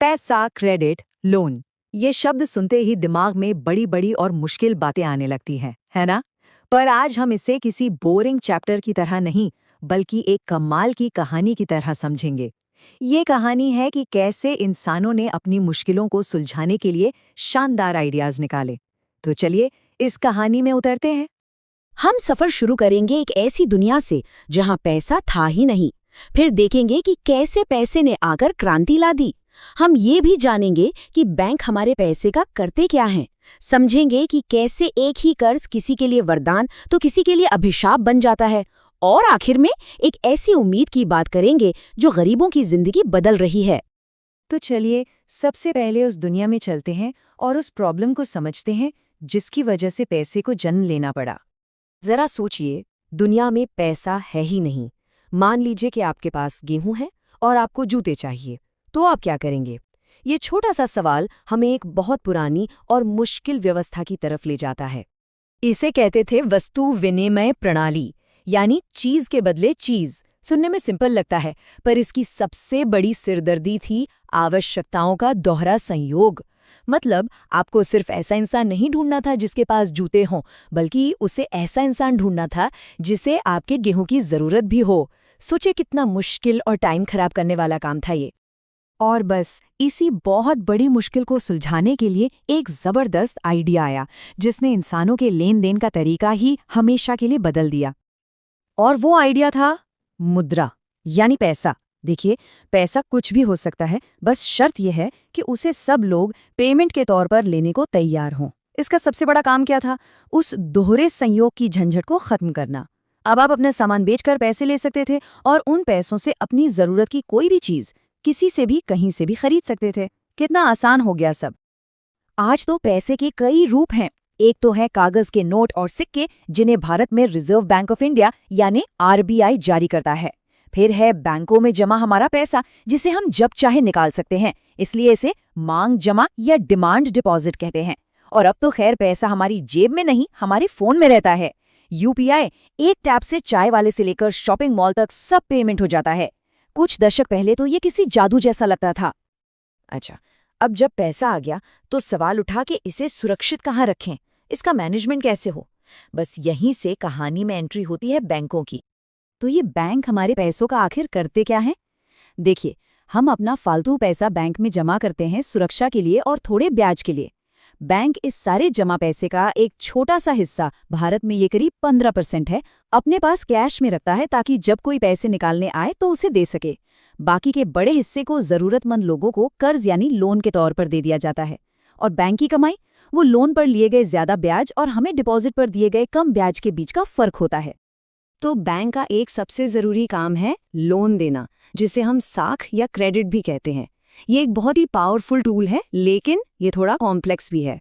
पैसा, credit, loan, ये शब्द सुनते ही दिमाग में बड़ी बड़ी और मुश्किल बातें आने लगती हैं, है ना? पर आज हम इसे किसी बोरिंग चैप्टर की तरह नहीं, बल्कि एक कमाल की कहानी की तरह समझेंगे। ये कहानी है कि कैसे इंसानों ने अपनी मुश्किलों को सुलझाने के लिए शानदार आइडियाज निकाले। तो चलिए इस कहानी में उतरते हैं। हम सफर शुरू करेंगे एक ऐसी दुनिया से जहां पैसा था ही नहीं। फिर देखेंगे कि कैसे पैसे ने आकर क्रांति ला दी। हम ये भी जानेंगे कि बैंक हमारे पैसे का करते क्या हैं। समझेंगे कि कैसे एक ही कर्ज किसी के लिए वरदान तो किसी के लिए अभिशाप बन जाता है। और आखिर में एक ऐसी उम्मीद की बात करेंगे जो गरीबों की जिंदगी बदल रही है। तो चलिए सबसे पहले उस दुनिया में चलते हैं और उस प्रॉब्लम को समझते हैं जिसकी वजह से पैसे को जन्म लेना पड़ा। जरा सोचिए, दुनिया में पैसा है ही नहीं। मान लीजिए कि आपके पास गेहूं है और आपको जूते चाहिए, तो आप क्या करेंगे? ये छोटा सा सवाल हमें एक बहुत पुरानी और मुश्किल व्यवस्था की तरफ ले जाता है। इसे कहते थे वस्तु विनिमय प्रणाली, यानी चीज के बदले चीज। सुनने में सिंपल लगता है, पर इसकी सबसे बड़ी सिरदर्दी थी आवश्यकताओं का दोहरा संयोग। मतलब आपको सिर्फ ऐसा इंसान नहीं ढूंढना था जिसके पास जूते हों, बल्कि उसे ऐसा इंसान ढूंढना था जिसे आपके गेहूं की जरूरत भी हो। सोचे कितना मुश्किल और टाइम खराब करने वाला काम था ये। और बस इसी बहुत बड़ी मुश्किल को सुलझाने के लिए एक जबरदस्त आइडिया आया, जिसने इंसानों के लेन देन का तरीका ही हमेशा के लिए बदल दिया। और वो आइडिया था मुद्रा, यानी पैसा। देखिए, पैसा कुछ भी हो सकता है, बस शर्त यह है कि उसे सब लोग पेमेंट के तौर पर लेने को तैयार हों। इसका सबसे बड़ा काम क्या था? उस दोहरे संयोग की झंझट को खत्म करना। अब आप अपने सामान बेचकर पैसे ले सकते थे और उन पैसों से अपनी जरूरत की कोई भी चीज किसी से भी कहीं से भी खरीद सकते थे। कितना आसान हो गया सब। आज तो पैसे के कई रूप हैं। एक तो है कागज के नोट और सिक्के, जिन्हें भारत में रिजर्व बैंक ऑफ इंडिया यानी आरबीआई जारी करता है। फिर है बैंकों में जमा हमारा पैसा, जिसे हम जब चाहे निकाल सकते हैं, इसलिए इसे मांग जमा या डिमांड डिपॉजिट कहते हैं। और अब तो खैर पैसा हमारी जेब में नहीं, हमारे फोन में रहता है। यूपीआई, एक टैप से चाय वाले से लेकर शॉपिंग मॉल तक सब पेमेंट हो जाता है। कुछ दशक पहले तो ये किसी जादू जैसा लगता था। अच्छा, अब जब पैसा आ गया तो सवाल उठा कि इसे सुरक्षित कहाँ रखें, इसका मैनेजमेंट कैसे हो। बस यहीं से कहानी में एंट्री होती है बैंकों की। तो ये बैंक हमारे पैसों का आखिर करते क्या हैं? देखिए, हम अपना फालतू पैसा बैंक में जमा करते हैं सुरक्षा के लिए और थोड़े ब्याज के लिए। बैंक इस सारे जमा पैसे का एक छोटा सा हिस्सा, भारत में ये करीब 15% है, अपने पास कैश में रखता है ताकि जब कोई पैसे निकालने आए तो उसे दे सके। बाकी के बड़े हिस्से को जरूरतमंद लोगों को कर्ज यानी लोन के तौर पर दे दिया जाता है। और बैंक की कमाई, वो लोन पर लिए गए ज्यादा ब्याज और हमें डिपॉजिट पर दिए गए कम ब्याज के बीच का फर्क होता है। तो बैंक का एक सबसे जरूरी काम है लोन देना, जिसे हम साख या क्रेडिट भी कहते हैं। ये एक बहुत ही पावरफुल टूल है, लेकिन ये थोड़ा कॉम्प्लेक्स भी है।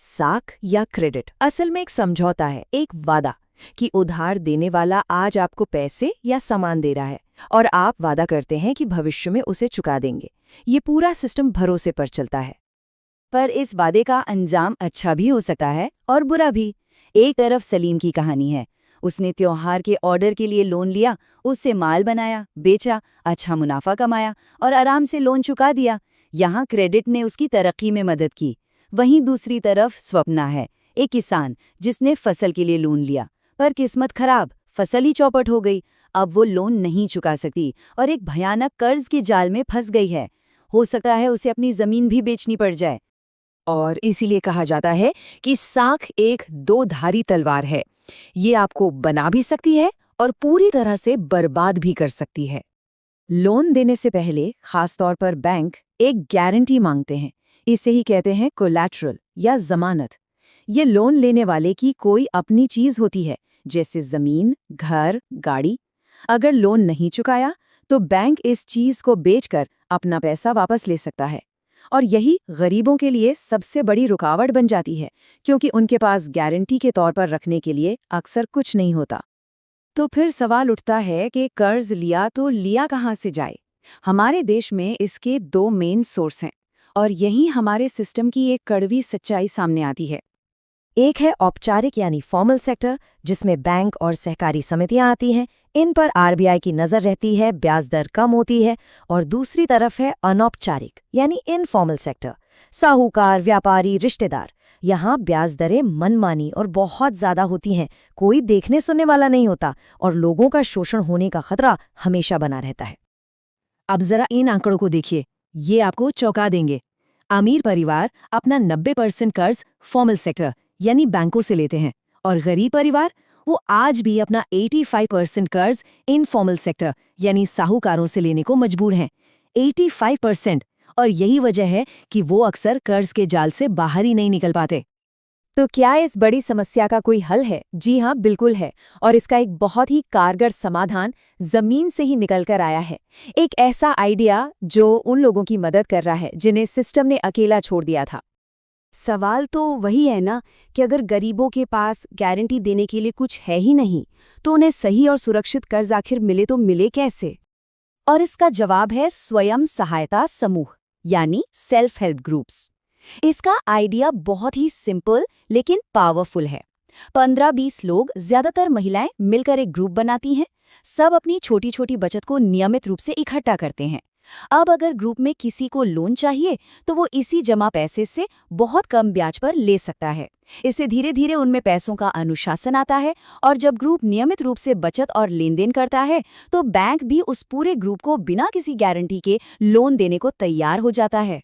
साख या क्रेडिट असल में एक समझौता है, एक वादा कि उधार देने वाला आज आपको पैसे या सामान दे रहा है और आप वादा करते हैं कि भविष्य में उसे चुका देंगे। ये पूरा सिस्टम भरोसे पर चलता है। पर इस वादे का अंजाम अच्छा भी हो सकता है और बुरा भी। एक तरफ सलीम की कहानी है। उसने त्योहार के ऑर्डर के लिए लोन लिया, उससे माल बनाया, बेचा, अच्छा मुनाफा कमाया और आराम से लोन चुका दिया। यहाँ क्रेडिट ने उसकी तरक्की में मदद की। वहीं दूसरी तरफ स्वप्ना है, एक किसान जिसने फसल के लिए लोन लिया, पर किस्मत खराब, फसल ही चौपट हो गई। अब वो लोन नहीं चुका सकती और एक भयानक कर्ज के जाल में फंस गई है। हो सकता है उसे अपनी जमीन भी बेचनी पड़ जाए। और इसीलिए कहा जाता है कि साख एक दो धारी तलवार है। ये आपको बना भी सकती है और पूरी तरह से बर्बाद भी कर सकती है। लोन देने से पहले खासतौर पर बैंक एक गारंटी मांगते हैं। इसे ही कहते हैं कोलैटरल या जमानत। ये लोन लेने वाले की कोई अपनी चीज होती है, जैसे जमीन, घर, गाड़ी। अगर लोन नहीं चुकाया तो बैंक इस चीज को बेचकर अपना पैसा वापस ले सकता है। और यही गरीबों के लिए सबसे बड़ी रुकावट बन जाती है, क्योंकि उनके पास गारंटी के तौर पर रखने के लिए अक्सर कुछ नहीं होता। तो फिर सवाल उठता है कि कर्ज लिया तो लिया कहाँ से जाए? हमारे देश में इसके दो मेन सोर्स हैं और यही हमारे सिस्टम की एक कड़वी सच्चाई सामने आती है। एक है औपचारिक यानी फॉर्मल सेक्टर, जिसमें बैंक और सहकारी समितियां आती हैं। इन पर आरबीआई की नज़र रहती है, ब्याज दर कम होती है। और दूसरी तरफ है अनौपचारिक यानी इनफॉर्मल सेक्टर, साहूकार, व्यापारी, रिश्तेदार। यहाँ ब्याज दरें मनमानी और बहुत ज़्यादा होती हैं, कोई देखने सुनने वाला नहीं होता और लोगों का शोषण होने का खतरा हमेशा बना रहता है। अब जरा इन आंकड़ों को देखिए, ये आपको चौंका देंगे। अमीर परिवार अपना 90% कर्ज फॉर्मल सेक्टर यानी बैंकों से लेते हैं और गरीब परिवार वो आज भी अपना 85% कर्ज इनफॉर्मल सेक्टर यानी साहूकारों से लेने को मजबूर हैं। 85%। और यही वजह है कि वो अक्सर कर्ज के जाल से बाहर ही नहीं निकल पाते। तो क्या इस बड़ी समस्या का कोई हल है? जी हाँ, बिल्कुल है। और इसका एक बहुत ही कारगर समाधान जमीन से ही निकल कर आया है। एक ऐसा आइडिया जो उन लोगों की मदद कर रहा है जिन्हें सिस्टम ने अकेला छोड़ दिया था। सवाल तो वही है ना कि अगर गरीबों के पास गारंटी देने के लिए कुछ है ही नहीं, तो उन्हें सही और सुरक्षित कर्ज आखिर मिले तो मिले कैसे? और इसका जवाब है स्वयं सहायता समूह यानी सेल्फ हेल्प ग्रुप्स। इसका आइडिया बहुत ही सिंपल लेकिन पावरफुल है। 15-20 लोग, ज्यादातर महिलाएं, मिलकर एक ग्रुप बनाती हैं। सब अपनी छोटी छोटी बचत को नियमित रूप से इकट्ठा करते हैं। अब अगर ग्रुप में किसी को लोन चाहिए तो वो इसी जमा पैसे से बहुत कम ब्याज पर ले सकता है। इससे धीरे धीरे उनमें पैसों का अनुशासन आता है और जब ग्रुप नियमित रूप से बचत और लेन देन करता है तो बैंक भी उस पूरे ग्रुप को बिना किसी गारंटी के लोन देने को तैयार हो जाता है।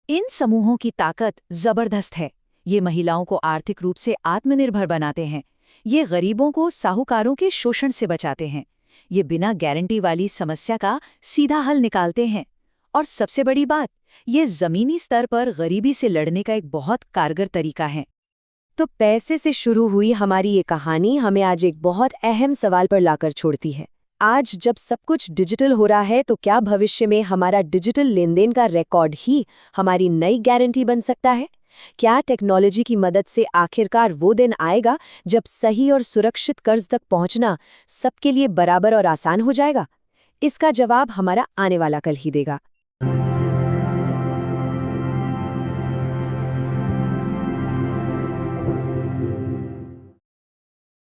इन समूहों की ताकत जबरदस्त है। ये महिलाओं को आर्थिक रूप से आत्मनिर्भर बनाते हैं। ये गरीबों को साहूकारों के शोषण से बचाते हैं। ये बिना गारंटी वाली समस्या का सीधा हल निकालते हैं। और सबसे बड़ी बात, ये जमीनी स्तर पर गरीबी से लड़ने का एक बहुत कारगर तरीका है। तो पैसे से शुरू हुई हमारी ये कहानी हमें आज एक बहुत अहम सवाल पर लाकर छोड़ती है। आज जब सब कुछ डिजिटल हो रहा है, तो क्या भविष्य में हमारा डिजिटल लेनदेन का रिकॉर्ड ही हमारी नई गारंटी बन सकता है? क्या टेक्नोलॉजी की मदद से आखिरकार वो दिन आएगा जब सही और सुरक्षित कर्ज तक पहुंचना सबके लिए बराबर और आसान हो जाएगा? इसका जवाब हमारा आने वाला कल ही देगा।